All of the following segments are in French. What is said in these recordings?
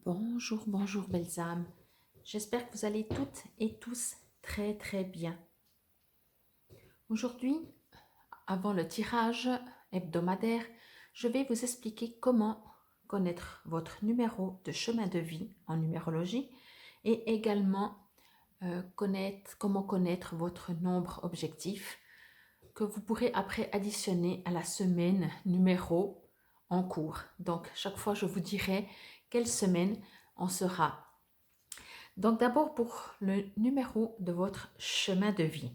Bonjour, bonjour belles âmes. J'espère que vous allez toutes et tous très bien. Aujourd'hui, avant le tirage hebdomadaire, je vais vous expliquer comment connaître votre numéro de chemin de vie en numérologie et également comment connaître votre nombre objectif que vous pourrez après additionner à la semaine numéro en cours. Donc, chaque fois, je vous dirai quelle semaine on sera. Donc, d'abord, pour le numéro de votre chemin de vie.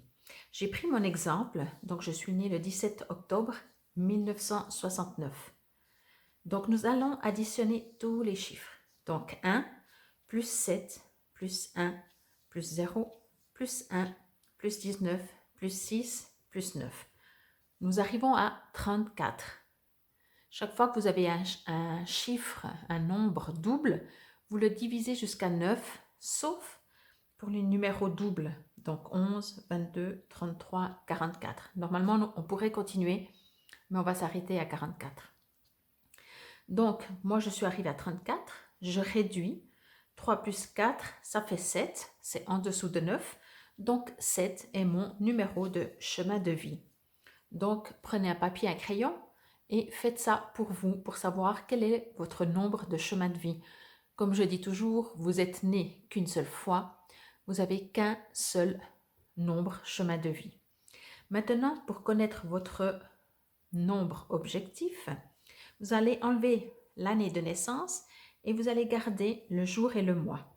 J'ai pris mon exemple. Donc, je suis née le 17 octobre 1969. Donc, nous allons additionner tous les chiffres. Donc, 1, plus 7, plus 1, plus 0, plus 1, plus 19, plus 6, plus 9. Nous arrivons à 34. Chaque fois que vous avez un chiffre, un nombre double, vous le divisez jusqu'à 9, sauf pour les numéros doubles. Donc 11, 22, 33, 44. Normalement, on pourrait continuer, mais on va s'arrêter à 44. Donc, moi, je suis arrivée à 34. Je réduis. 3 plus 4, ça fait 7. C'est en dessous de 9. Donc, 7 est mon numéro de chemin de vie. Donc, prenez un papier, un crayon et faites ça pour vous, pour savoir quel est votre nombre de chemin de vie. Comme je dis toujours, vous êtes né qu'une seule fois, vous n'avez qu'un seul nombre chemin de vie. Maintenant, pour connaître votre nombre objectif, vous allez enlever l'année de naissance et vous allez garder le jour et le mois.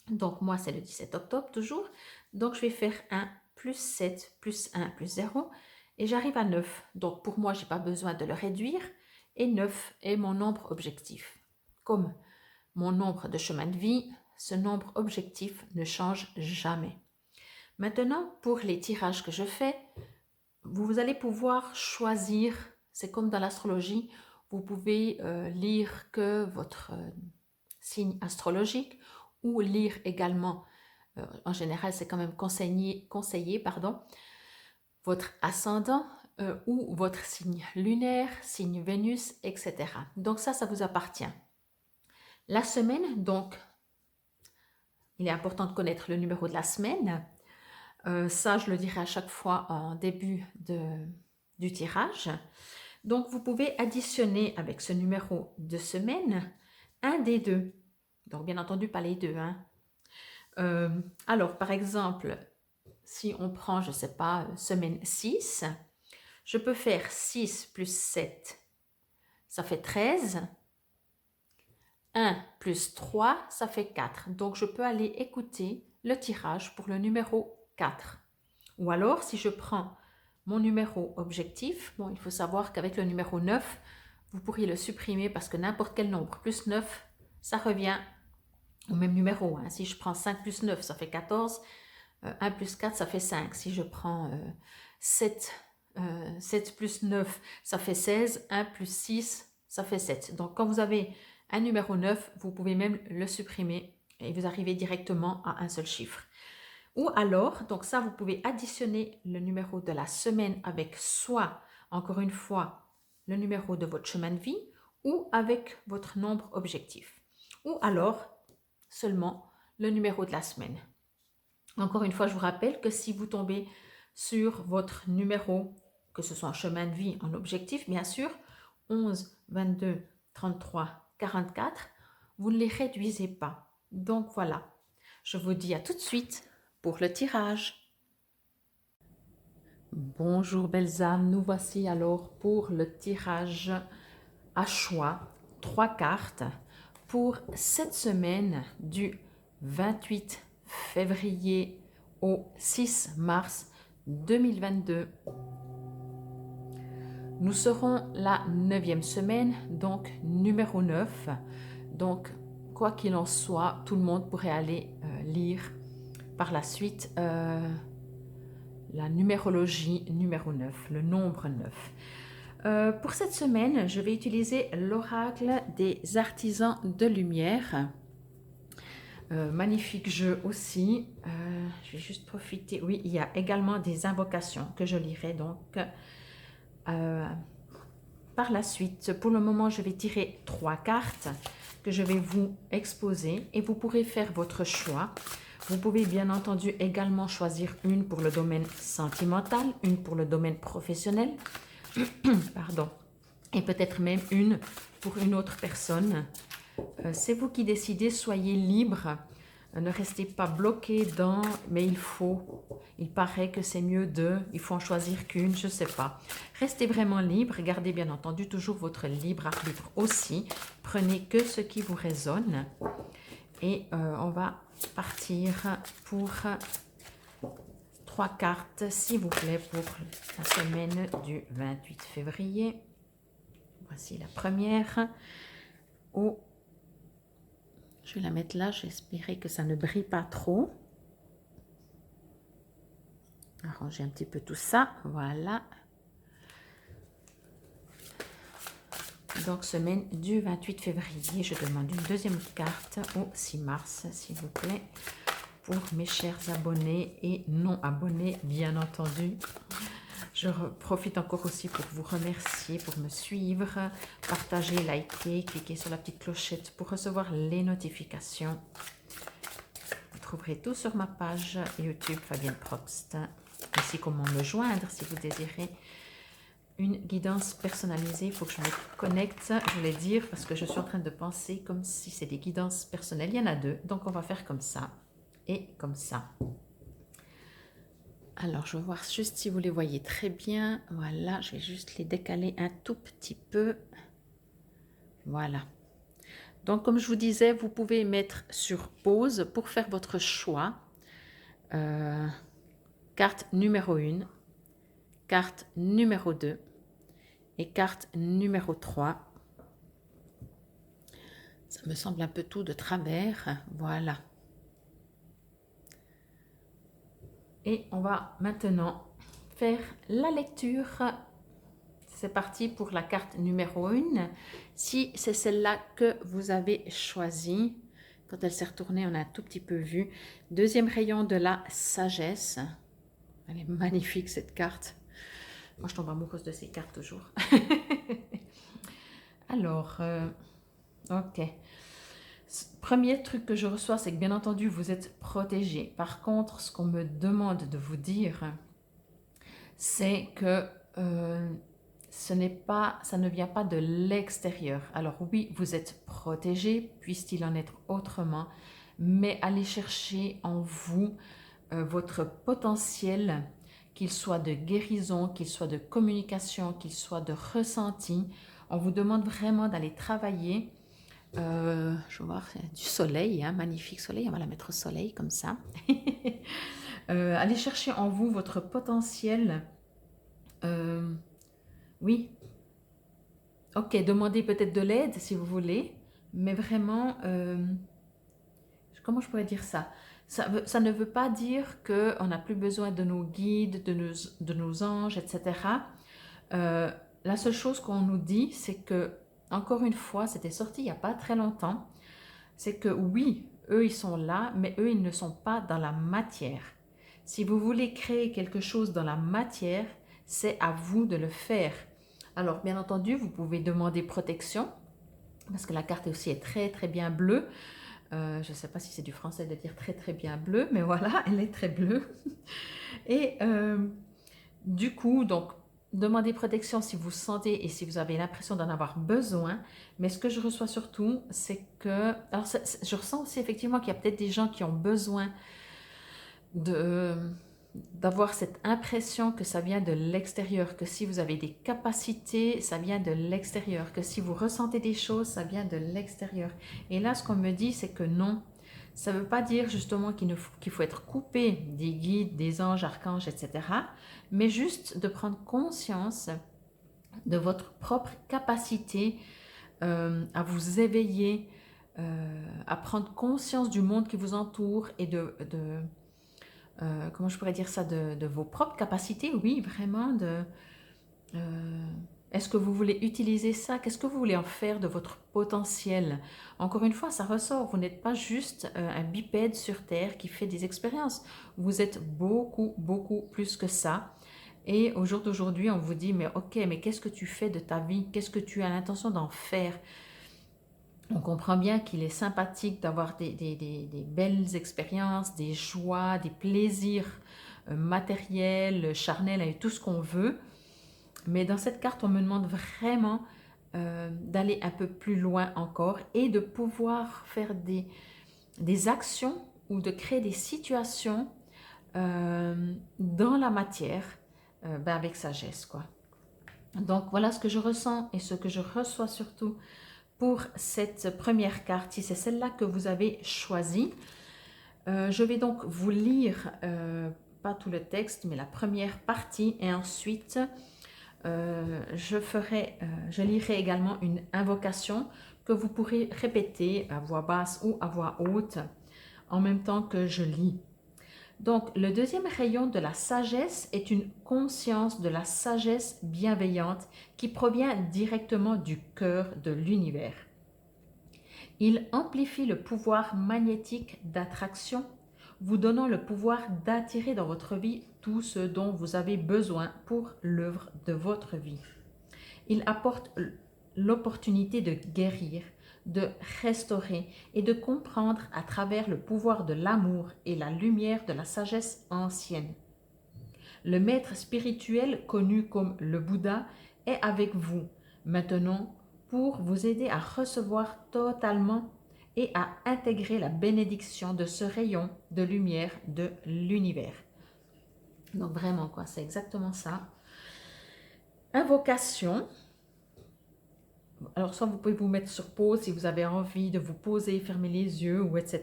Donc, moi, c'est le 17 octobre toujours. Donc, je vais faire 1 plus 7 plus 1 plus 0 et j'arrive à 9. Donc, pour moi, je n'ai pas besoin de le réduire et 9 est mon nombre objectif. Comme mon nombre de chemin de vie, ce nombre objectif ne change jamais. Maintenant, pour les tirages que je fais, vous allez pouvoir choisir, c'est comme dans l'astrologie, vous pouvez lire que votre signe astrologique ou lire également, en général c'est quand même conseillé votre ascendant ou votre signe lunaire, signe Vénus, etc. Donc ça vous appartient. La semaine, donc, il est important de connaître le numéro de la semaine. Ça, je le dirai à chaque fois en début du tirage. Donc, vous pouvez additionner avec ce numéro de semaine un des deux. Donc, bien entendu, pas les deux. Alors, par exemple, si on prend, je ne sais pas, semaine 6, je peux faire 6 plus 7, ça fait 13. 1 plus 3, ça fait 4. Donc, je peux aller écouter le tirage pour le numéro 4. Ou alors, si je prends mon numéro objectif, bon, il faut savoir qu'avec le numéro 9, vous pourriez le supprimer parce que n'importe quel nombre plus 9, ça revient au même numéro. Si je prends 5 plus 9, ça fait 14. 1 plus 4, ça fait 5. Si je prends 7 plus 9, ça fait 16. 1 plus 6, ça fait 7. Donc, quand vous avez un numéro 9, vous pouvez même le supprimer et vous arrivez directement à un seul chiffre. Ou alors, donc ça, vous pouvez additionner le numéro de la semaine avec soit, encore une fois, le numéro de votre chemin de vie ou avec votre nombre objectif. Ou alors, seulement le numéro de la semaine. Encore une fois, je vous rappelle que si vous tombez sur votre numéro, que ce soit en chemin de vie, en objectif, bien sûr, 11, 22, 33, 44, vous ne les réduisez pas. Donc voilà, je vous dis à tout de suite pour le tirage. Bonjour belles âmes, nous voici alors pour le tirage à choix, 3 cartes pour cette semaine du 28 février au 6 mars 2022. Nous serons la 9e semaine, donc numéro 9. Donc, quoi qu'il en soit, tout le monde pourrait aller lire par la suite la numérologie numéro 9, le nombre 9. Pour cette semaine, je vais utiliser l'oracle des artisans de lumière. Magnifique jeu aussi. Je vais juste profiter. Oui, il y a également des invocations que je lirai donc par la suite. Pour le moment, je vais tirer 3 cartes que je vais vous exposer et vous pourrez faire votre choix. Vous pouvez bien entendu également choisir une pour le domaine sentimental, une pour le domaine professionnel, pardon, et peut-être même une pour une autre personne. C'est vous qui décidez, soyez libre. Ne restez pas bloqué dans, mais il paraît que c'est mieux il faut en choisir qu'une, je ne sais pas. Restez vraiment libre, gardez bien entendu toujours votre libre arbitre aussi. Prenez que ce qui vous résonne. Et on va partir pour 3 cartes, s'il vous plaît, pour la semaine du 28 février. Voici la première. Oh, je vais la mettre là, j'espérais que ça ne brille pas trop. Arranger un petit peu tout ça, voilà. Donc, semaine du 28 février, je demande une deuxième carte au 6 mars, s'il vous plaît, pour mes chers abonnés et non abonnés, bien entendu. Je profite encore aussi pour vous remercier, pour me suivre, partager, liker, cliquer sur la petite clochette pour recevoir les notifications. Vous trouverez tout sur ma page YouTube Fabienne Probst. Ainsi comment me joindre si vous désirez une guidance personnalisée. Il faut que je me connecte, je voulais dire, parce que je suis en train de penser comme si c'est des guidances personnelles. Il y en a 2, donc on va faire comme ça et comme ça. Alors, je vais voir juste si vous les voyez très bien. Voilà, je vais juste les décaler un tout petit peu. Voilà. Donc, comme je vous disais, vous pouvez mettre sur pause pour faire votre choix. Carte numéro 1, carte numéro 2 et carte numéro 3. Ça me semble un peu tout de travers. Voilà. Et on va maintenant faire la lecture. C'est parti pour la carte numéro 1. Si c'est celle-là que vous avez choisie, quand elle s'est retournée, on a un tout petit peu vu. Deuxième rayon de la sagesse. Elle est magnifique cette carte. Moi, je tombe amoureuse de ces cartes toujours. Alors, ok. Premier truc que je reçois, c'est que bien entendu, vous êtes protégé. Par contre, ce qu'on me demande de vous dire, c'est que ça ne vient pas de l'extérieur. Alors oui, vous êtes protégé, puisse-t-il en être autrement, mais allez chercher en vous votre potentiel, qu'il soit de guérison, qu'il soit de communication, qu'il soit de ressenti. On vous demande vraiment d'aller travailler. Je vais voir, du soleil, hein, magnifique soleil, on va la mettre au soleil comme ça. Allez chercher en vous votre potentiel. Oui, ok, demandez peut-être de l'aide si vous voulez, mais vraiment, comment je pourrais dire ça? Ça ne veut pas dire qu'on n'a plus besoin de nos guides, de nos anges, etc. La seule chose qu'on nous dit, c'est que, encore une fois, c'était sorti il n'y a pas très longtemps, c'est que oui, eux, ils sont là, mais eux, ils ne sont pas dans la matière. Si vous voulez créer quelque chose dans la matière, c'est à vous de le faire. Alors, bien entendu, vous pouvez demander protection, parce que la carte aussi est très, très bien bleue. Je ne sais pas si c'est du français de dire très, très bien bleu, mais voilà, elle est très bleue. Et du coup, donc, demandez protection si vous sentez et si vous avez l'impression d'en avoir besoin. Mais ce que je reçois surtout, c'est que... Alors, je ressens aussi effectivement qu'il y a peut-être des gens qui ont besoin d'avoir cette impression que ça vient de l'extérieur, que si vous avez des capacités, ça vient de l'extérieur, que si vous ressentez des choses, ça vient de l'extérieur. Et là, ce qu'on me dit, c'est que non. Ça ne veut pas dire justement qu'il faut être coupé des guides, des anges, archanges, etc. Mais juste de prendre conscience de votre propre capacité à vous éveiller, à prendre conscience du monde qui vous entoure et comment je pourrais dire ça, de vos propres capacités, oui, vraiment, est-ce que vous voulez utiliser ça? Qu'est-ce que vous voulez en faire de votre potentiel? Encore une fois, ça ressort, vous n'êtes pas juste un bipède sur Terre qui fait des expériences. Vous êtes beaucoup, beaucoup plus que ça. Et au jour d'aujourd'hui, on vous dit, mais ok, mais qu'est-ce que tu fais de ta vie? Qu'est-ce que tu as l'intention d'en faire? On comprend bien qu'il est sympathique d'avoir des belles expériences, des joies, des plaisirs matériels, charnels, et tout ce qu'on veut. Mais dans cette carte, on me demande vraiment d'aller un peu plus loin encore et de pouvoir faire des actions ou de créer des situations dans la matière avec sagesse, quoi. Donc voilà ce que je ressens et ce que je reçois surtout pour cette première carte, si c'est celle-là que vous avez choisie. Je vais donc vous lire, pas tout le texte, mais la première partie, et ensuite je lirai également une invocation que vous pourrez répéter à voix basse ou à voix haute en même temps que je lis. Donc, le deuxième rayon de la sagesse est une conscience de la sagesse bienveillante qui provient directement du cœur de l'univers. Il amplifie le pouvoir magnétique d'attraction, vous donnant le pouvoir d'attirer dans votre vie tout ce dont vous avez besoin pour l'œuvre de votre vie. Il apporte l'opportunité de guérir, de restaurer et de comprendre à travers le pouvoir de l'amour et la lumière de la sagesse ancienne. Le maître spirituel connu comme le Bouddha est avec vous maintenant pour vous aider à recevoir totalement et à intégrer la bénédiction de ce rayon de lumière de l'univers. Donc vraiment quoi, c'est exactement ça. Invocation. Alors, soit vous pouvez vous mettre sur pause si vous avez envie de vous poser, fermer les yeux, ou etc.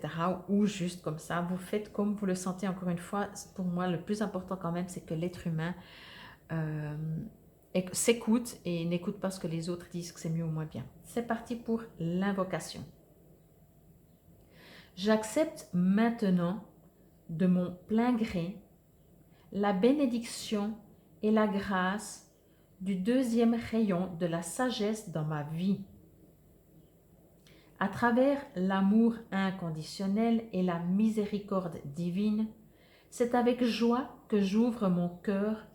Ou juste comme ça, vous faites comme vous le sentez. Encore une fois, pour moi, le plus important quand même, c'est que l'être humain s'écoute et n'écoute pas ce que les autres disent que c'est mieux ou moins bien. C'est parti pour l'invocation. J'accepte maintenant de mon plein gré la bénédiction et la grâce du deuxième rayon de la sagesse dans ma vie. À travers l'amour inconditionnel et la miséricorde divine, c'est avec joie que j'ouvre mon cœur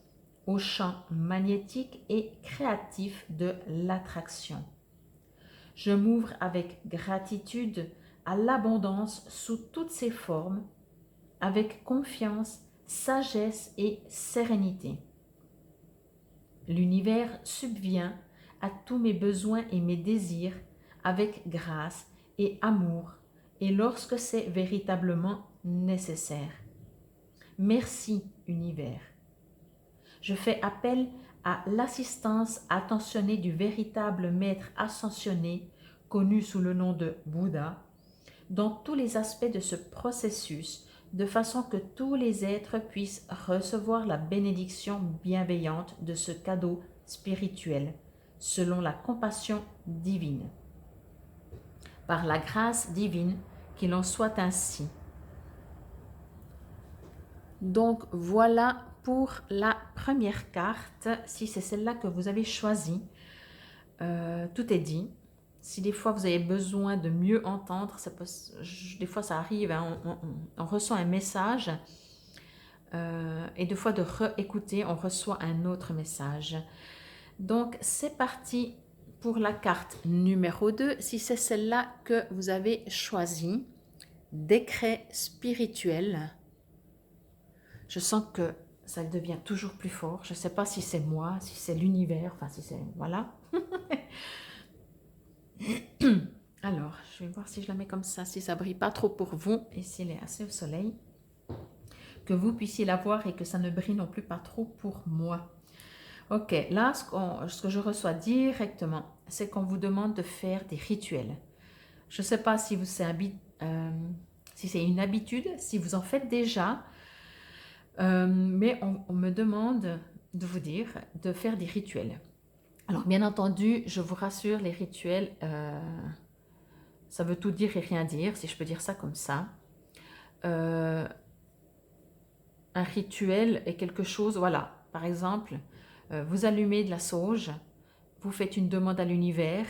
au champ magnétique et créatif de l'attraction. Je m'ouvre avec gratitude à l'abondance sous toutes ses formes, avec confiance, sagesse et sérénité. L'univers subvient à tous mes besoins et mes désirs avec grâce et amour, et lorsque c'est véritablement nécessaire. Merci, univers. Je fais appel à l'assistance attentionnée du véritable maître ascensionné, connu sous le nom de Bouddha, dans tous les aspects de ce processus, de façon que tous les êtres puissent recevoir la bénédiction bienveillante de ce cadeau spirituel, selon la compassion divine. Par la grâce divine, qu'il en soit ainsi. Donc voilà pour la première carte, si c'est celle-là que vous avez choisie. Tout est dit. Si des fois vous avez besoin de mieux entendre, des fois ça arrive, hein, on reçoit un message et des fois de réécouter, on reçoit un autre message. Donc c'est parti pour la carte numéro 2, si c'est celle-là que vous avez choisie. Décret spirituel. Je sens que ça devient toujours plus fort. Je ne sais pas si c'est moi, si c'est l'univers, enfin si c'est... Voilà. Alors, je vais voir si je la mets comme ça, si ça brille pas trop pour vous et s'il est assez au soleil, que vous puissiez la voir et que ça ne brille non plus pas trop pour moi. Ok, là, ce que je reçois directement, c'est qu'on vous demande de faire des rituels. Je ne sais pas si c'est une habitude, si vous en faites déjà, mais on me demande de vous dire de faire des rituels. Alors, bien entendu, je vous rassure, les rituels, ça veut tout dire et rien dire, si je peux dire ça comme ça. Un rituel est quelque chose, voilà, par exemple, vous allumez de la sauge, vous faites une demande à l'univers,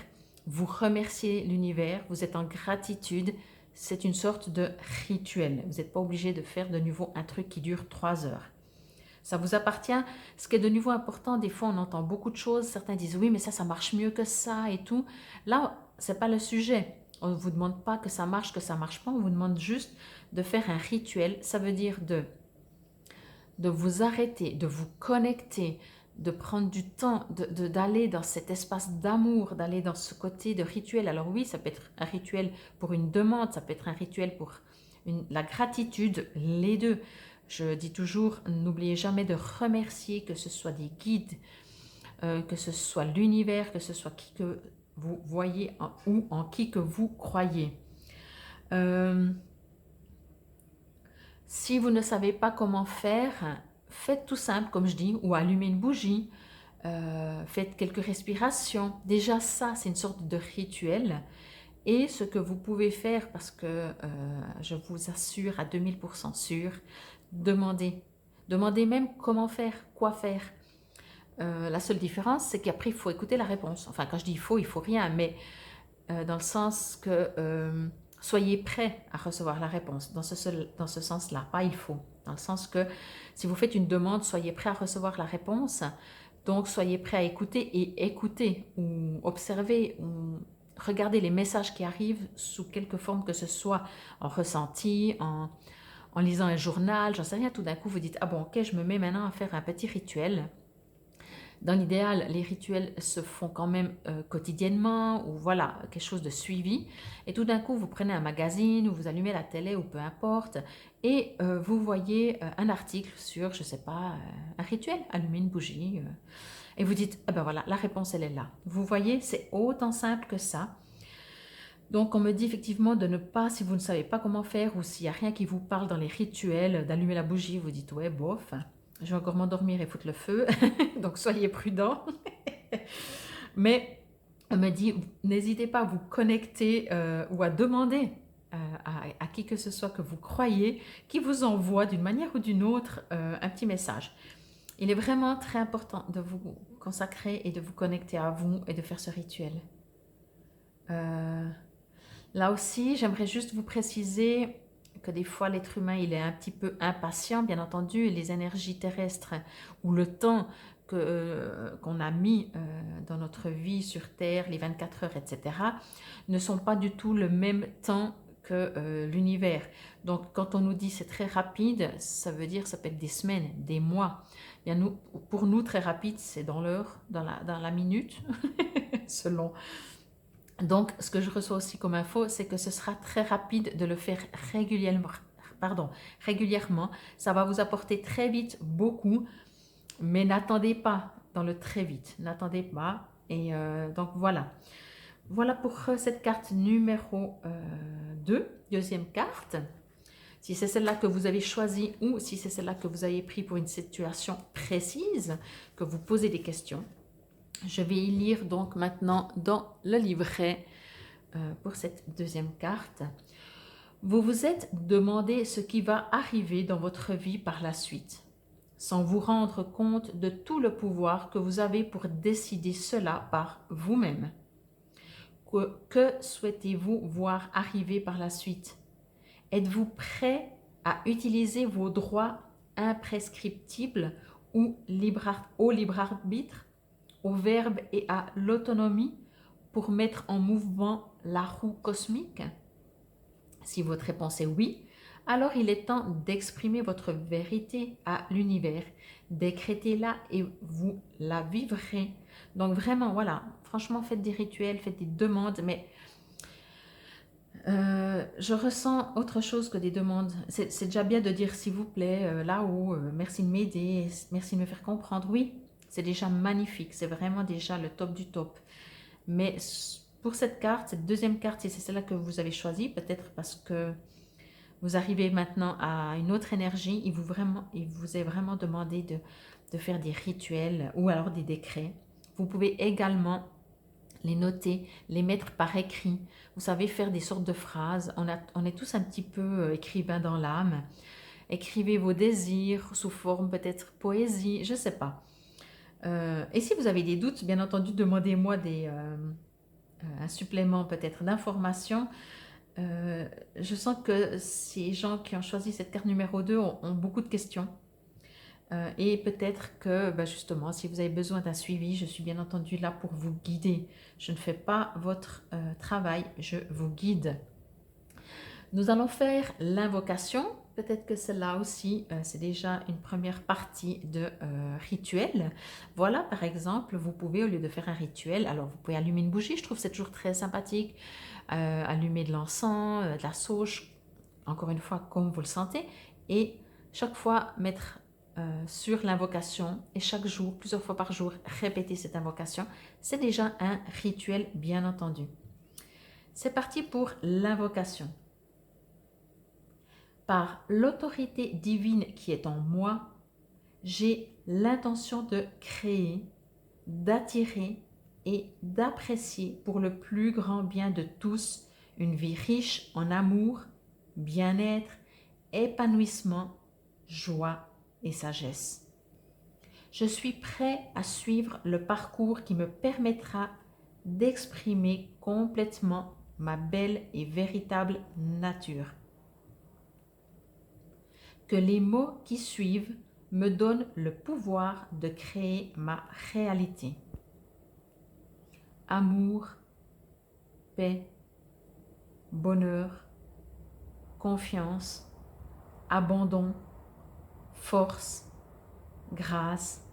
vous remerciez l'univers, vous êtes en gratitude, c'est une sorte de rituel. Vous n'êtes pas obligé de faire de nouveau un truc qui dure 3 heures. Ça vous appartient. Ce qui est de nouveau important, des fois on entend beaucoup de choses, certains disent oui mais ça marche mieux que ça et tout. Là, ce n'est pas le sujet. On ne vous demande pas que ça marche pas, on vous demande juste de faire un rituel. Ça veut dire de vous arrêter, de vous connecter, de prendre du temps, d'aller dans cet espace d'amour, d'aller dans ce côté de rituel. Alors oui, ça peut être un rituel pour une demande, ça peut être un rituel pour la gratitude, les deux. Je dis toujours, n'oubliez jamais de remercier, que ce soit des guides, que ce soit l'univers, que ce soit qui que vous voyez ou en qui que vous croyez. Si vous ne savez pas comment faire, faites tout simple, comme je dis, ou allumez une bougie, faites quelques respirations. Déjà ça, c'est une sorte de rituel. Et ce que vous pouvez faire, parce que je vous assure à 2000% sûr, demandez. Demandez même comment faire, quoi faire. La seule différence, c'est qu'après, il faut écouter la réponse. Enfin, quand je dis il faut rien, mais dans le sens que soyez prêt à recevoir la réponse, dans ce sens-là, pas il faut. Dans le sens que si vous faites une demande, soyez prêt à recevoir la réponse. Donc, soyez prêt à écouter ou observer ou regarder les messages qui arrivent sous quelque forme que ce soit, en ressenti, en lisant un journal, j'en sais rien. Tout d'un coup, vous dites, ah bon, ok, je me mets maintenant à faire un petit rituel. Dans l'idéal, les rituels se font quand même quotidiennement ou voilà, quelque chose de suivi. Et tout d'un coup, vous prenez un magazine ou vous allumez la télé ou peu importe et vous voyez un article sur, je ne sais pas, un rituel, allumer une bougie. Et vous dites, ah ben voilà, la réponse, elle est là. Vous voyez, c'est autant simple que ça. Donc, on me dit effectivement de ne pas, si vous ne savez pas comment faire ou s'il n'y a rien qui vous parle dans les rituels, d'allumer la bougie, vous dites, ouais, bof, je vais encore m'endormir et foutre le feu. Donc, soyez prudents. Mais on me dit, n'hésitez pas à vous connecter ou à demander à qui que ce soit que vous croyez, qui vous envoie d'une manière ou d'une autre un petit message. Il est vraiment très important de vous consacrer et de vous connecter à vous et de faire ce rituel. Là aussi, j'aimerais juste vous préciser que des fois, l'être humain, il est un petit peu impatient, bien entendu, et les énergies terrestres ou le temps qu'on a mis dans notre vie sur Terre, les 24 heures, etc., ne sont pas du tout le même temps que l'univers. Donc, quand on nous dit c'est très rapide, ça veut dire ça peut être des semaines, des mois. Bien, pour nous, très rapide, c'est dans l'heure, dans la minute, selon. Donc, ce que je reçois aussi comme info, c'est que ce sera très rapide de le faire régulièrement. Ça va vous apporter très vite beaucoup, mais n'attendez pas dans le très vite. N'attendez pas. Et donc, voilà. Voilà pour cette carte numéro 2, deuxième carte. Si c'est celle-là que vous avez choisie ou si c'est celle-là que vous avez pris pour une situation précise, que vous posez des questions. Je vais y lire donc maintenant dans le livret pour cette deuxième carte. Vous vous êtes demandé ce qui va arriver dans votre vie par la suite, sans vous rendre compte de tout le pouvoir que vous avez pour décider cela par vous-même. Que souhaitez-vous voir arriver par la suite? Êtes-vous prêt à utiliser vos droits imprescriptibles au libre arbitre, au verbe et à l'autonomie pour mettre en mouvement la roue cosmique? Si votre réponse est oui, alors il est temps d'exprimer votre vérité à l'univers. Décrétez-la et vous la vivrez. Donc vraiment, voilà, franchement, faites des rituels, faites des demandes, mais je ressens autre chose que des demandes. C'est déjà bien de dire s'il vous plaît, là-haut, merci de m'aider, merci de me faire comprendre. Oui, c'est déjà magnifique, c'est vraiment déjà le top du top. Mais pour cette carte, cette deuxième carte, si c'est celle-là que vous avez choisie, peut-être parce que vous arrivez maintenant à une autre énergie, il vous est vraiment demandé de faire des rituels ou alors des décrets. Vous pouvez également les noter, les mettre par écrit. Vous savez, faire des sortes de phrases. On est tous un petit peu écrivains dans l'âme. Écrivez vos désirs sous forme peut-être poésie, je ne sais pas. Et si vous avez des doutes, bien entendu, demandez-moi un supplément peut-être d'informations. Je sens que ces gens qui ont choisi cette carte numéro 2 ont beaucoup de questions. Et peut-être que justement, si vous avez besoin d'un suivi, je suis bien entendu là pour vous guider. Je ne fais pas votre travail, je vous guide. Nous allons faire l'invocation. Peut-être que celle-là aussi, c'est déjà une première partie de rituel. Voilà, par exemple, vous pouvez, au lieu de faire un rituel, alors vous pouvez allumer une bougie, je trouve que c'est toujours très sympathique, allumer de l'encens, de la sauge, encore une fois, comme vous le sentez, et chaque fois mettre sur l'invocation, et chaque jour, plusieurs fois par jour, répéter cette invocation. C'est déjà un rituel, bien entendu. C'est parti pour l'invocation. Par l'autorité divine qui est en moi, j'ai l'intention de créer, d'attirer et d'apprécier pour le plus grand bien de tous une vie riche en amour, bien-être, épanouissement, joie et sagesse. Je suis prêt à suivre le parcours qui me permettra d'exprimer complètement ma belle et véritable nature. Que les mots qui suivent me donnent le pouvoir de créer ma réalité. Amour, paix, bonheur, confiance, abandon, force, grâce.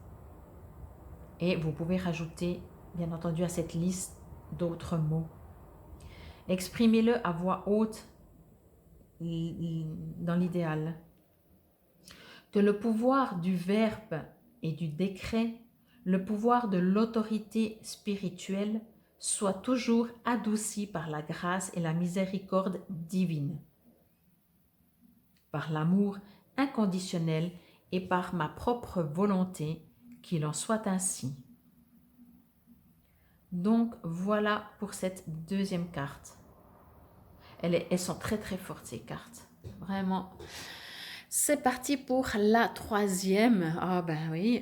Et vous pouvez rajouter, bien entendu, à cette liste d'autres mots. Exprimez-le à voix haute dans l'idéal. Que le pouvoir du verbe et du décret, le pouvoir de l'autorité spirituelle, soit toujours adouci par la grâce et la miséricorde divine, par l'amour inconditionnel et par ma propre volonté, qu'il en soit ainsi. Donc voilà pour cette deuxième carte. Elles sont très très fortes ces cartes, vraiment. C'est parti pour la troisième. Ah ben oui.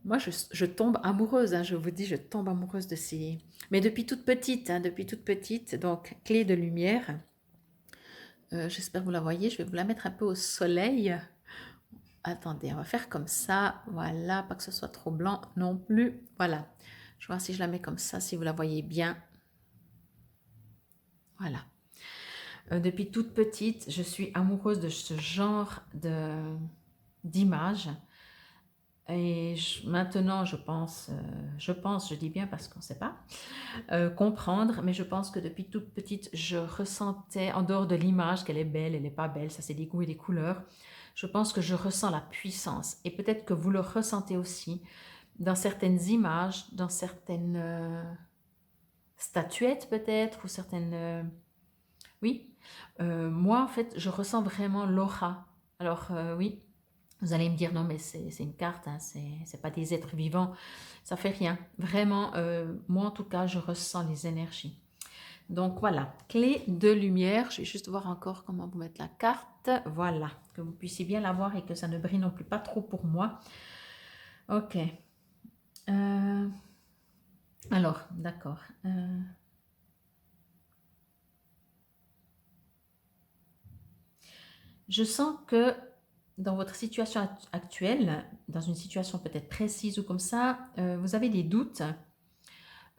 Moi, je tombe amoureuse, hein, je vous dis, je tombe amoureuse de ces... Mais depuis toute petite, donc clé de lumière. J'espère que vous la voyez, je vais vous la mettre un peu au soleil. Attendez, on va faire comme ça, voilà, pas que ce soit trop blanc non plus. Voilà, je vais voir si je la mets comme ça, si vous la voyez bien. Voilà. Depuis toute petite, je suis amoureuse de ce genre d'image. Et maintenant, je pense, je dis bien parce qu'on ne sait pas, comprendre, mais je pense que depuis toute petite, je ressentais, en dehors de l'image, qu'elle est belle, elle n'est pas belle, ça c'est des goûts et des couleurs, je pense que je ressens la puissance. Et peut-être que vous le ressentez aussi dans certaines images, dans certaines statuettes peut-être, ou certaines... oui, moi en fait, je ressens vraiment l'aura. Alors oui, vous allez me dire, non, mais c'est une carte, hein, c'est pas des êtres vivants, ça fait rien. Vraiment, moi en tout cas, je ressens les énergies. Donc voilà, clé de lumière. Je vais juste voir encore comment vous mettre la carte. Voilà, que vous puissiez bien la voir et que ça ne brille non plus pas trop pour moi. Ok. Alors, d'accord. Je sens que dans votre situation actuelle, dans une situation peut-être précise ou comme ça, vous avez des doutes,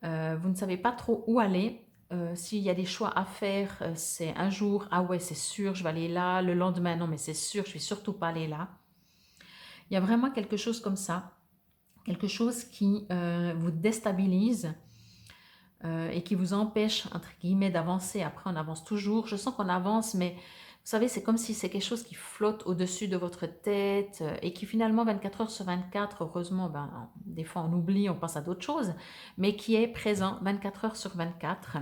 vous ne savez pas trop où aller. S'il y a des choix à faire, c'est un jour, ah ouais, c'est sûr, je vais aller là, le lendemain, non, mais c'est sûr, je ne vais surtout pas aller là. Il y a vraiment quelque chose comme ça, quelque chose qui vous déstabilise et qui vous empêche, entre guillemets, d'avancer. Après, on avance toujours. Je sens qu'on avance, mais vous savez, c'est comme si c'est quelque chose qui flotte au-dessus de votre tête et qui finalement, 24 heures sur 24, heureusement, des fois on oublie, on pense à d'autres choses, mais qui est présent 24 heures sur 24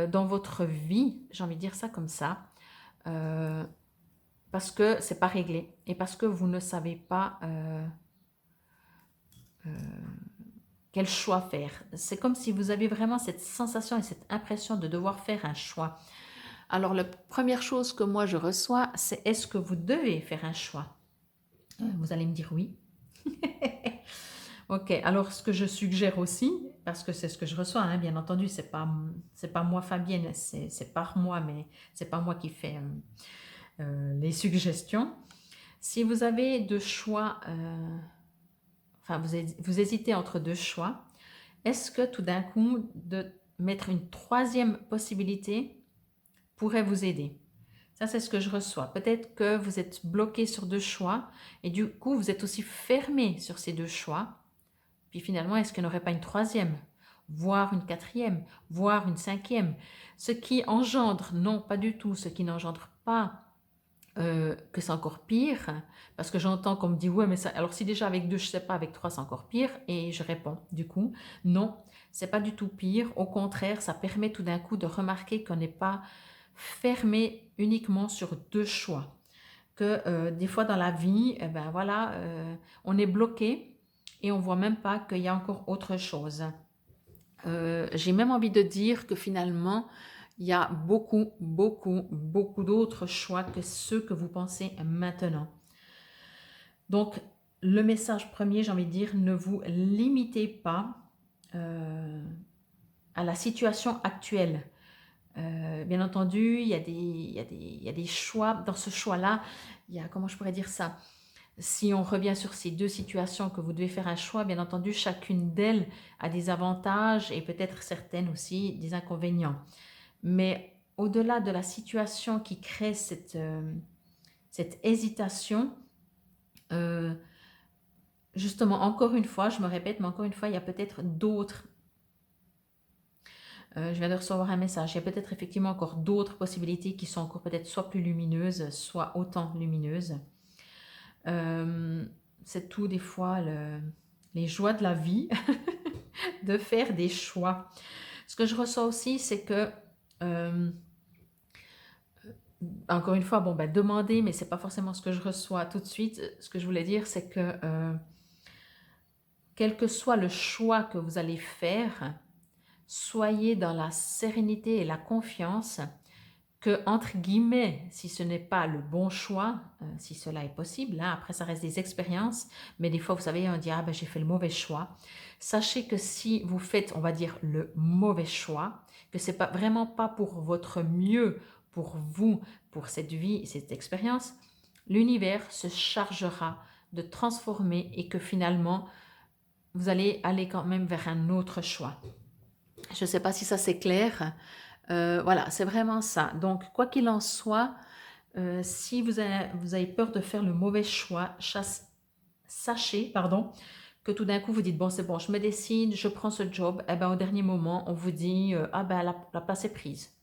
dans votre vie, j'ai envie de dire ça comme ça, parce que c'est pas réglé et parce que vous ne savez pas quel choix faire. C'est comme si vous avez vraiment cette sensation et cette impression de devoir faire un choix. Alors, la première chose que moi je reçois, c'est est-ce que vous devez faire un choix? Vous allez me dire oui. Ok, alors ce que je suggère aussi, parce que c'est ce que je reçois, hein, bien entendu, c'est pas moi Fabienne, c'est par moi, mais c'est pas moi qui fais les suggestions. Si vous avez deux choix, enfin vous hésitez entre deux choix, est-ce que tout d'un coup, de mettre une troisième possibilité pourrait vous aider? Ça, c'est ce que je reçois. Peut-être que vous êtes bloqué sur deux choix et du coup, vous êtes aussi fermé sur ces deux choix. Puis finalement, est-ce qu'il n'y aurait pas une troisième, voire une quatrième, voire une cinquième? Ce qui engendre, non, pas du tout, ce qui n'engendre pas que c'est encore pire, parce que j'entends qu'on me dit ouais, mais ça, alors si déjà avec deux, je sais pas, avec trois, c'est encore pire, et je réponds du coup, non, c'est pas du tout pire, au contraire, ça permet tout d'un coup de remarquer qu'on n'est pas fermé uniquement sur deux choix, que des fois dans la vie, eh ben voilà, on est bloqué et on voit même pas qu'il y a encore autre chose. J'ai même envie de dire que finalement, il y a beaucoup, beaucoup, beaucoup d'autres choix que ceux que vous pensez maintenant. Donc, le message premier, j'ai envie de dire, ne vous limitez pas à la situation actuelle. Bien entendu, il y a des choix. Dans ce choix-là, il y a, comment je pourrais dire ça? Si on revient sur ces deux situations que vous devez faire un choix, bien entendu, chacune d'elles a des avantages et peut-être certaines aussi des inconvénients. Mais au-delà de la situation qui crée cette hésitation, euh, justement, encore une fois, je me répète, mais encore une fois, il y a peut-être d'autres. Je viens de recevoir un message. Il y a peut-être effectivement encore d'autres possibilités qui sont encore peut-être soit plus lumineuses, soit autant lumineuses. Euh, c'est tout des fois les joies de la vie de faire des choix. Ce que je reçois aussi, c'est que euh, encore une fois, bon, ben, demander, mais c'est pas forcément ce que je reçois tout de suite. Ce que je voulais dire, c'est que quel que soit le choix que vous allez faire, soyez dans la sérénité et la confiance que, entre guillemets, si ce n'est pas le bon choix, si cela est possible, hein, après ça reste des expériences, mais des fois, vous savez, on dit, ah ben j'ai fait le mauvais choix. Sachez que si vous faites, on va dire, le mauvais choix, que c'est pas vraiment pas pour votre mieux, pour vous, pour cette vie, cette expérience, l'univers se chargera de transformer et que finalement, vous allez aller quand même vers un autre choix. Je ne sais pas si ça c'est clair. Voilà, c'est vraiment ça. Donc, quoi qu'il en soit, si vous avez peur de faire le mauvais choix, sachez, pardon, que tout d'un coup vous dites, bon c'est bon, je me décide, je prends ce job, et ben au dernier moment on vous dit, ah ben la place est prise.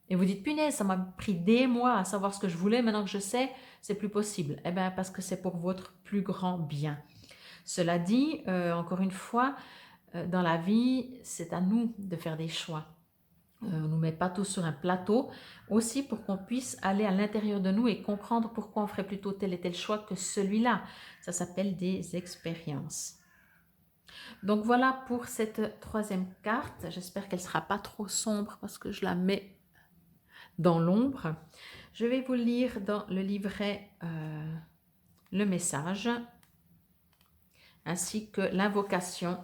Et vous dites, punaise, ça m'a pris des mois à savoir ce que je voulais, maintenant que je sais, c'est plus possible. Eh bien, parce que c'est pour votre plus grand bien. Cela dit, encore une fois, dans la vie, c'est à nous de faire des choix. On ne nous met pas tous sur un plateau, aussi pour qu'on puisse aller à l'intérieur de nous et comprendre pourquoi on ferait plutôt tel et tel choix que celui-là. Ça s'appelle des expériences. Donc voilà pour cette troisième carte. J'espère qu'elle ne sera pas trop sombre parce que je la mets dans l'ombre. Je vais vous lire dans le livret le message ainsi que l'invocation.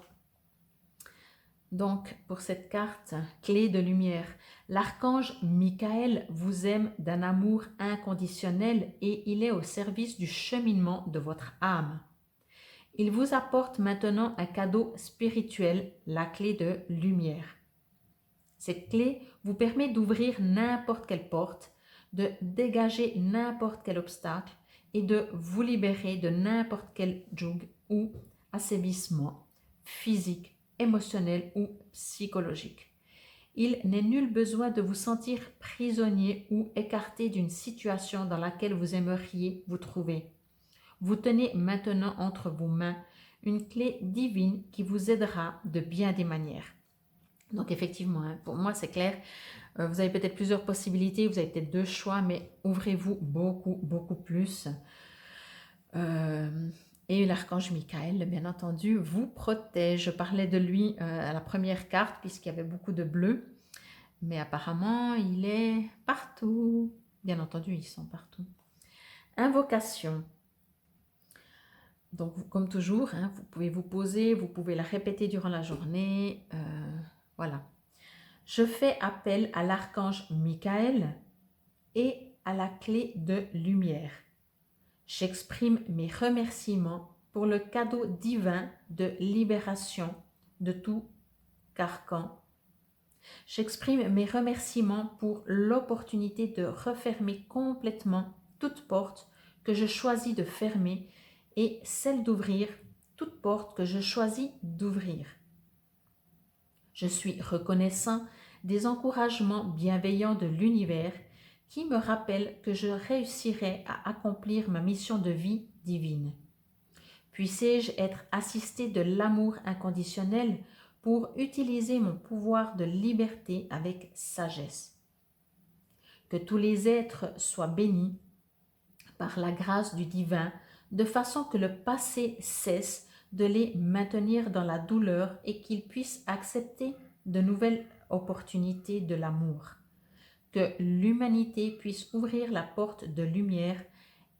Donc, pour cette carte, clé de lumière, l'archange Michael vous aime d'un amour inconditionnel et il est au service du cheminement de votre âme. Il vous apporte maintenant un cadeau spirituel, la clé de lumière. Cette clé vous permet d'ouvrir n'importe quelle porte, de dégager n'importe quel obstacle et de vous libérer de n'importe quel joug ou assévissement physique, émotionnel ou psychologique. Il n'est nul besoin de vous sentir prisonnier ou écarté d'une situation dans laquelle vous aimeriez vous trouver. Vous tenez maintenant entre vos mains une clé divine qui vous aidera de bien des manières. Donc effectivement, hein, pour moi c'est clair, vous avez peut-être plusieurs possibilités, vous avez peut-être deux choix, mais ouvrez-vous beaucoup, beaucoup plus. Et l'archange Michael, bien entendu, vous protège. Je parlais de lui à la première carte, puisqu'il y avait beaucoup de bleu. Mais apparemment, il est partout. Bien entendu, ils sont partout. Invocation. Donc, comme toujours, hein, vous pouvez vous poser, vous pouvez la répéter durant la journée. Voilà. Je fais appel à l'archange Michael et à la clé de lumière. J'exprime mes remerciements pour le cadeau divin de libération de tout carcan. J'exprime mes remerciements pour l'opportunité de refermer complètement toute porte que je choisis de fermer et celle d'ouvrir toute porte que je choisis d'ouvrir. Je suis reconnaissant des encouragements bienveillants de l'univers qui me rappellent que je réussirai à accomplir ma mission de vie divine. Puissé-je être assisté de l'amour inconditionnel pour utiliser mon pouvoir de liberté avec sagesse. Que tous les êtres soient bénis par la grâce du divin, de façon que le passé cesse de les maintenir dans la douleur et qu'ils puissent accepter de nouvelles opportunités de l'amour. Que l'humanité puisse ouvrir la porte de lumière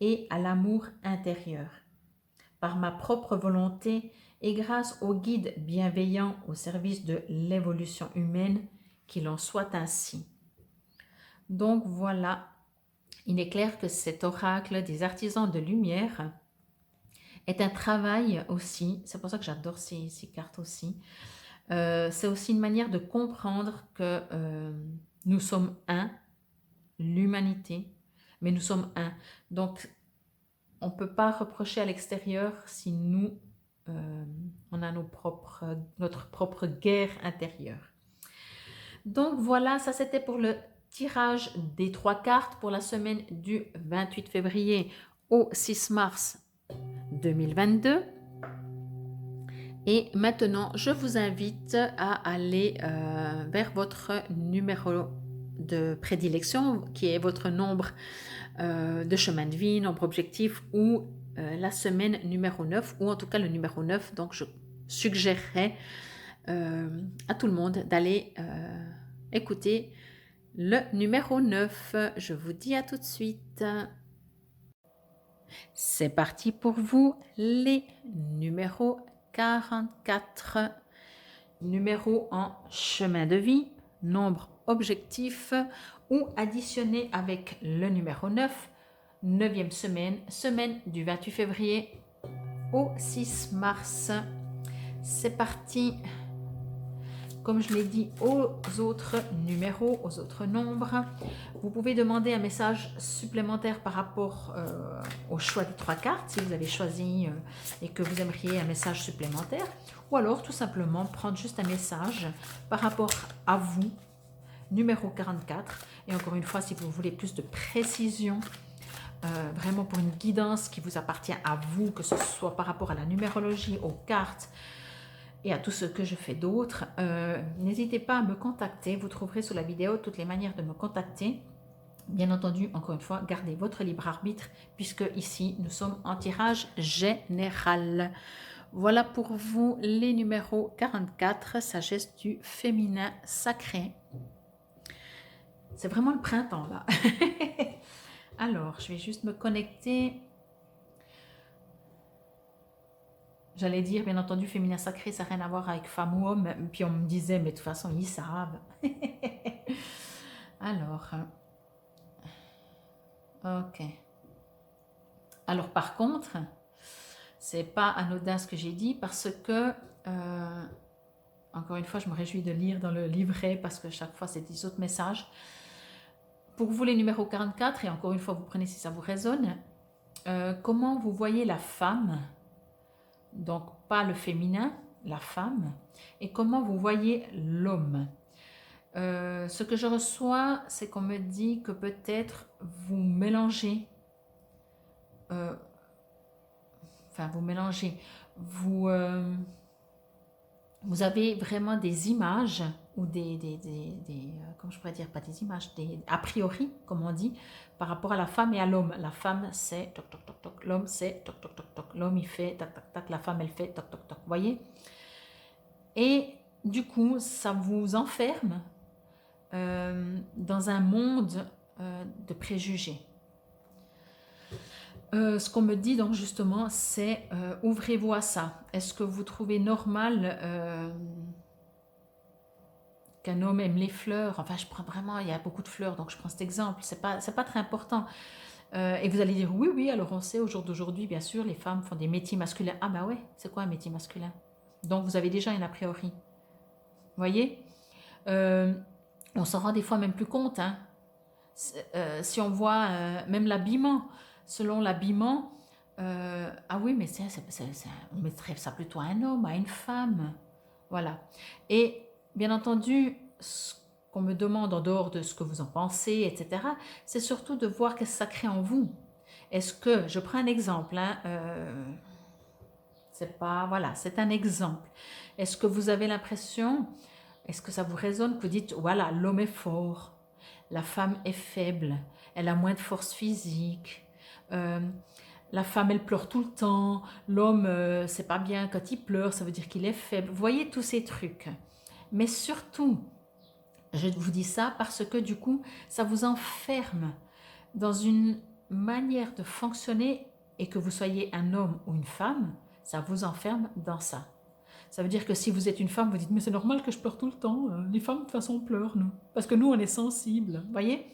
et à l'amour intérieur. Par ma propre volonté et grâce au guide bienveillant au service de l'évolution humaine, qu'il en soit ainsi. Donc voilà, il est clair que cet oracle des artisans de lumière est un travail aussi, c'est pour ça que j'adore ces cartes aussi, c'est aussi une manière de comprendre que nous sommes un, l'humanité, mais nous sommes un. Donc, on ne peut pas reprocher à l'extérieur si nous, on a notre propre guerre intérieure. Donc voilà, ça c'était pour le tirage des 3 cartes pour la semaine du 28 février au 6 mars 2022. Et maintenant, je vous invite à aller vers votre numéro de prédilection, qui est votre nombre de chemin de vie, nombre objectif, ou la semaine numéro 9, ou en tout cas le numéro 9. Donc, je suggérerais à tout le monde d'aller écouter le numéro 9. Je vous dis à tout de suite. C'est parti pour vous, les numéros 44, numéro en chemin de vie, nombre objectif ou additionné avec le numéro 9, 9e semaine, semaine du 28 février au 6 mars. C'est parti. Comme je l'ai dit aux autres numéros, aux autres nombres, vous pouvez demander un message supplémentaire par rapport au choix des 3 cartes, si vous avez choisi et que vous aimeriez un message supplémentaire, ou alors tout simplement prendre juste un message par rapport à vous, numéro 44, et encore une fois, si vous voulez plus de précision, vraiment pour une guidance qui vous appartient à vous, que ce soit par rapport à la numérologie, aux cartes, et à tout ce que je fais d'autre, n'hésitez pas à me contacter. Vous trouverez sous la vidéo toutes les manières de me contacter. Bien entendu, encore une fois, gardez votre libre arbitre puisque ici, nous sommes en tirage général. Voilà pour vous les numéros 44, sagesse du féminin sacré. C'est vraiment le printemps là. Alors, je vais juste me connecter. J'allais dire, bien entendu, féminin sacré, ça n'a rien à voir avec femme ou homme. Puis on me disait, mais de toute façon, ils savent. Alors, ok. Alors, par contre, c'est pas anodin ce que j'ai dit parce que, encore une fois, je me réjouis de lire dans le livret parce que chaque fois, c'est des autres messages. Pour vous, les numéros 44, et encore une fois, vous prenez si ça vous résonne, comment vous voyez la femme ? Donc, pas le féminin, la femme. Et comment vous voyez l'homme? Ce que je reçois, c'est qu'on me dit que peut-être vous mélangez, vous avez vraiment des images ou comment je pourrais dire, pas des images, des a priori, comme on dit, par rapport à la femme et à l'homme. La femme, c'est toc, toc, toc, toc. L'homme, c'est toc, toc, toc, toc. L'homme, il fait tac, tac, tac. La femme, elle fait toc, toc, toc. Vous voyez? Et du coup, ça vous enferme dans un monde de préjugés. Ce qu'on me dit donc justement, c'est ouvrez-vous à ça. Est-ce que vous trouvez normal qu'un homme aime les fleurs? Enfin, je prends vraiment, il y a beaucoup de fleurs, donc je prends cet exemple. C'est pas très important. Et vous allez dire, oui, oui, alors on sait au jour d'aujourd'hui, bien sûr, les femmes font des métiers masculins. Ah bah ouais, c'est quoi un métier masculin? Donc vous avez déjà un a priori. Vous voyez? Euh, on s'en rend des fois même plus compte, hein. Si on voit même l'habillement, selon l'habillement, ah oui, mais on mettrait ça plutôt à un homme, à une femme. Voilà. Et bien entendu, ce qu'on me demande en dehors de ce que vous en pensez, etc., c'est surtout de voir qu'est-ce que ça crée en vous. Est-ce que, je prends un exemple, hein, c'est pas, voilà, c'est un exemple. Est-ce que vous avez l'impression, est-ce que ça vous résonne, que vous dites, voilà, l'homme est fort, la femme est faible, elle a moins de force physique, euh, la femme elle pleure tout le temps, l'homme c'est pas bien quand il pleure, ça veut dire qu'il est faible. Vous voyez tous ces trucs. Mais surtout, je vous dis ça parce que du coup, ça vous enferme dans une manière de fonctionner et que vous soyez un homme ou une femme, ça vous enferme dans ça. Ça veut dire que si vous êtes une femme, vous dites mais c'est normal que je pleure tout le temps. Les femmes de toute façon pleurent nous, parce que nous on est sensibles, voyez.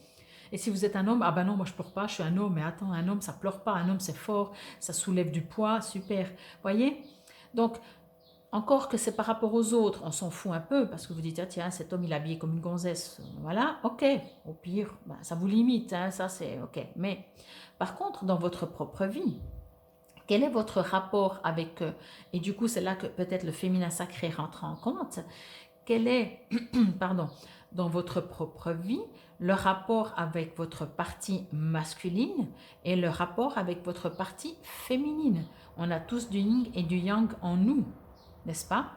Et si vous êtes un homme, ah ben non moi je pleure pas, je suis un homme. Mais attends, un homme ça pleure pas, un homme c'est fort, ça soulève du poids, super, voyez. Donc encore que c'est par rapport aux autres, on s'en fout un peu parce que vous dites ah, tiens cet homme il est habillé comme une gonzesse, voilà, ok. Au pire, ben, ça vous limite, hein, ça c'est ok. Mais par contre dans votre propre vie, quel est votre rapport avec, et du coup c'est là que peut-être le féminin sacré rentre en compte, quel est, pardon, dans votre propre vie, le rapport avec votre partie masculine et le rapport avec votre partie féminine. On a tous du yin et du yang en nous, n'est-ce pas?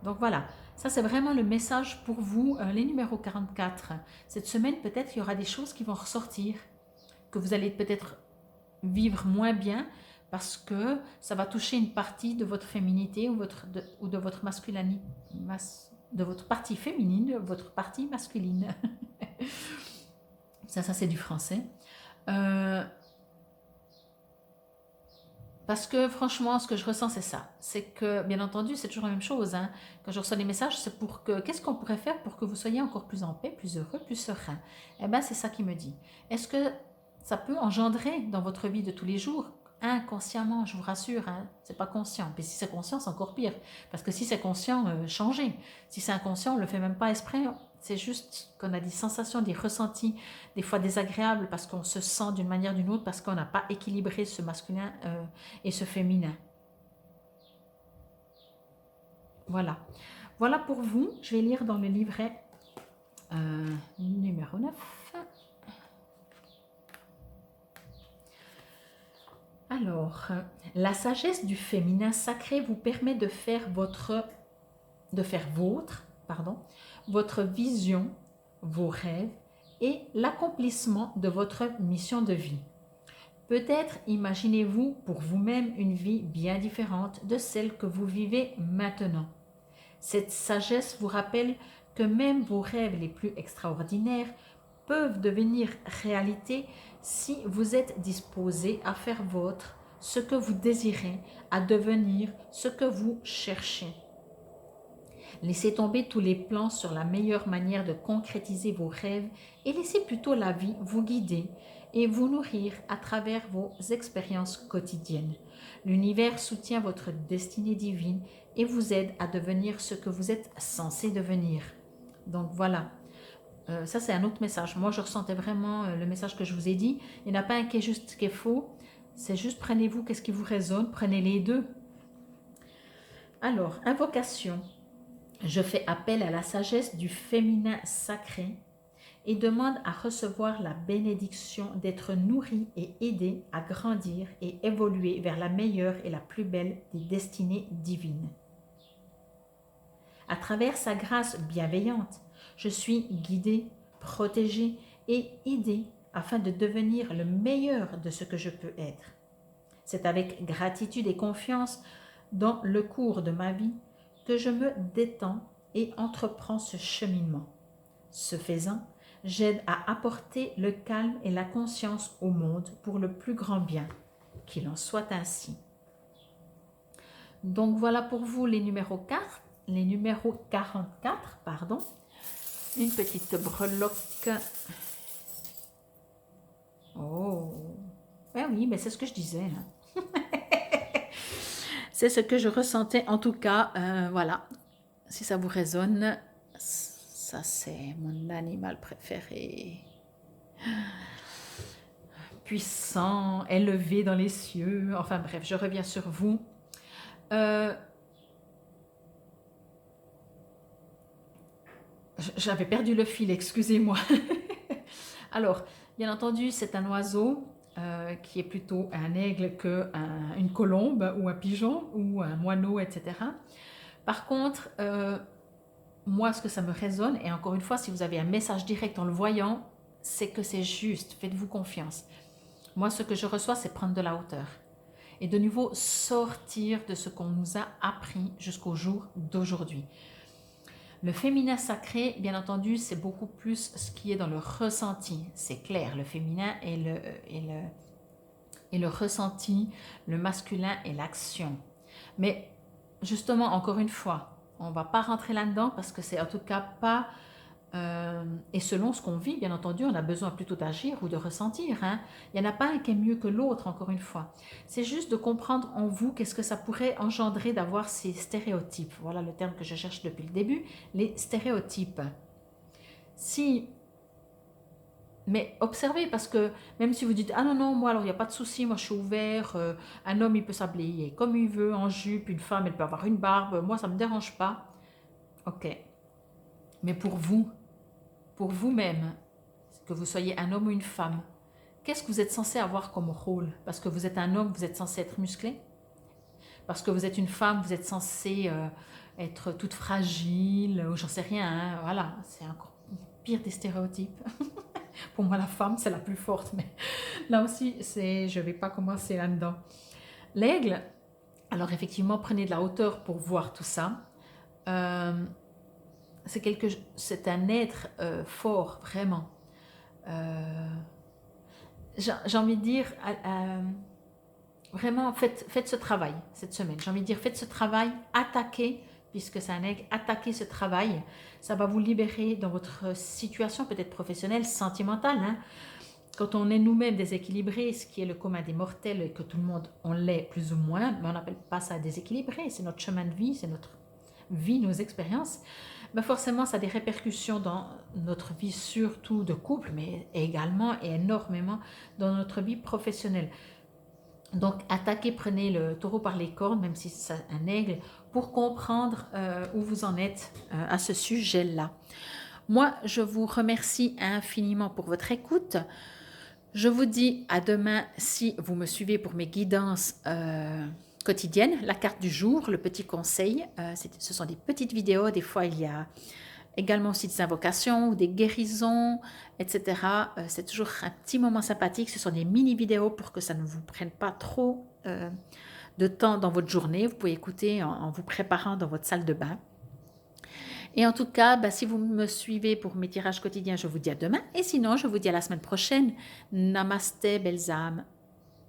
Donc voilà, ça c'est vraiment le message pour vous, les numéros 44. Cette semaine, peut-être il y aura des choses qui vont ressortir, que vous allez peut-être vivre moins bien parce que ça va toucher une partie de votre féminité ou de votre masculinité, de votre partie féminine, de votre partie masculine. Ça c'est du français. Parce que franchement, ce que je ressens, c'est ça. C'est que, bien entendu, c'est toujours la même chose, hein. Quand je reçois des messages, c'est pour que, qu'est-ce qu'on pourrait faire pour que vous soyez encore plus en paix, plus heureux, plus serein? Eh bien, c'est ça qui me dit. Est-ce que ça peut engendrer dans votre vie de tous les jours, inconsciemment, je vous rassure, hein, c'est pas conscient. Mais si c'est conscient, c'est encore pire. Parce que si c'est conscient, changez. Si c'est inconscient, on le fait même pas exprès. C'est juste qu'on a des sensations, des ressentis, des fois désagréables parce qu'on se sent d'une manière ou d'une autre, parce qu'on n'a pas équilibré ce masculin et ce féminin. Voilà. Voilà pour vous. Je vais lire dans le livret numéro 9. Alors, la sagesse du féminin sacré vous permet de faire votre vision, vos rêves et l'accomplissement de votre mission de vie. Peut-être imaginez-vous pour vous-même une vie bien différente de celle que vous vivez maintenant. Cette sagesse vous rappelle que même vos rêves les plus extraordinaires peuvent devenir réalité si vous êtes disposé à faire vôtre ce que vous désirez, à devenir ce que vous cherchez. Laissez tomber tous les plans sur la meilleure manière de concrétiser vos rêves et laissez plutôt la vie vous guider et vous nourrir à travers vos expériences quotidiennes. L'univers soutient votre destinée divine et vous aide à devenir ce que vous êtes censé devenir. Donc voilà, ça c'est un autre message. Moi je ressentais vraiment le message que je vous ai dit. Il n'y en a pas un qui est juste, qui est faux. C'est juste prenez-vous qu'est-ce qui vous résonne, prenez les deux. Alors, invocation. Je fais appel à la sagesse du féminin sacré et demande à recevoir la bénédiction d'être nourri et aidé à grandir et évoluer vers la meilleure et la plus belle des destinées divines. À travers sa grâce bienveillante, je suis guidée, protégée et aidée afin de devenir le meilleur de ce que je peux être. C'est avec gratitude et confiance dans le cours de ma vie que je me détends et entreprends ce cheminement. Ce faisant, j'aide à apporter le calme et la conscience au monde pour le plus grand bien. Qu'il en soit ainsi. Donc voilà pour vous les numéros 4, les numéros 44, pardon. Une petite breloque. Oh, Ben oui, mais c'est ce que je disais. Hein. C'est ce que je ressentais en tout cas. Voilà, si ça vous résonne, ça c'est mon animal préféré. Puissant, élevé dans les cieux. Enfin bref, je reviens sur vous. J'avais perdu le fil, excusez-moi. Alors, bien entendu, c'est un oiseau qui est plutôt un aigle qu'une colombe ou un pigeon ou un moineau, etc. Par contre, moi, ce que ça me résonne, et encore une fois, si vous avez un message direct en le voyant, c'est que c'est juste, faites-vous confiance. Moi, ce que je reçois, c'est prendre de la hauteur. Et de nouveau, sortir de ce qu'on nous a appris jusqu'au jour d'aujourd'hui. Le féminin sacré, bien entendu, c'est beaucoup plus ce qui est dans le ressenti. C'est clair, le féminin est le ressenti, le masculin est l'action. Mais justement, encore une fois, on ne va pas rentrer là-dedans parce que c'est en tout cas pas... et selon ce qu'on vit, bien entendu, on a besoin plutôt d'agir ou de ressentir. Hein. Il n'y en a pas un qui est mieux que l'autre, encore une fois. C'est juste de comprendre en vous qu'est-ce que ça pourrait engendrer d'avoir ces stéréotypes. Voilà le terme que je cherche depuis le début, les stéréotypes. Mais observez, parce que même si vous dites « Ah non, non, moi alors il n'y a pas de souci, moi je suis ouvert, un homme il peut s'habiller comme il veut, en jupe, une femme elle peut avoir une barbe, moi ça ne me dérange pas. » Ok. Mais pour vous-même, que vous soyez un homme ou une femme, qu'est-ce que vous êtes censé avoir comme rôle? Parce que vous êtes un homme, vous êtes censé être musclé? Parce que vous êtes une femme, vous êtes censé être toute fragile, ou j'en sais rien, hein, voilà, c'est encore pire des stéréotypes. Pour moi, la femme, c'est la plus forte, mais là aussi, je ne vais pas commencer là-dedans. L'aigle, alors effectivement, prenez de la hauteur pour voir tout ça. C'est un être fort, vraiment. J'ai envie de dire, vraiment, faites ce travail cette semaine. J'ai envie de dire, faites ce travail, attaquez, puisque c'est un aigle, attaquez ce travail. Ça va vous libérer dans votre situation, peut-être professionnelle, sentimentale. Hein. Quand on est nous-mêmes déséquilibrés, ce qui est le commun des mortels, et que tout le monde, on l'est plus ou moins, mais on n'appelle pas ça déséquilibré, c'est notre chemin de vie, c'est notre vie, nos expériences. Ben forcément, ça a des répercussions dans notre vie, surtout de couple, mais également et énormément dans notre vie professionnelle. Donc, attaquez, prenez le taureau par les cornes, même si c'est un aigle, pour comprendre où vous en êtes à ce sujet-là. Moi, je vous remercie infiniment pour votre écoute. Je vous dis à demain si vous me suivez pour mes guidances quotidiennes, la carte du jour, le petit conseil. Ce sont des petites vidéos, des fois il y a également aussi des invocations ou des guérisons, etc. C'est toujours un petit moment sympathique. Ce sont des mini-vidéos pour que ça ne vous prenne pas trop de temps dans votre journée. Vous pouvez écouter en vous préparant dans votre salle de bain. Et en tout cas, si vous me suivez pour mes tirages quotidiens, je vous dis à demain. Et sinon, je vous dis à la semaine prochaine. Namasté, belles âmes.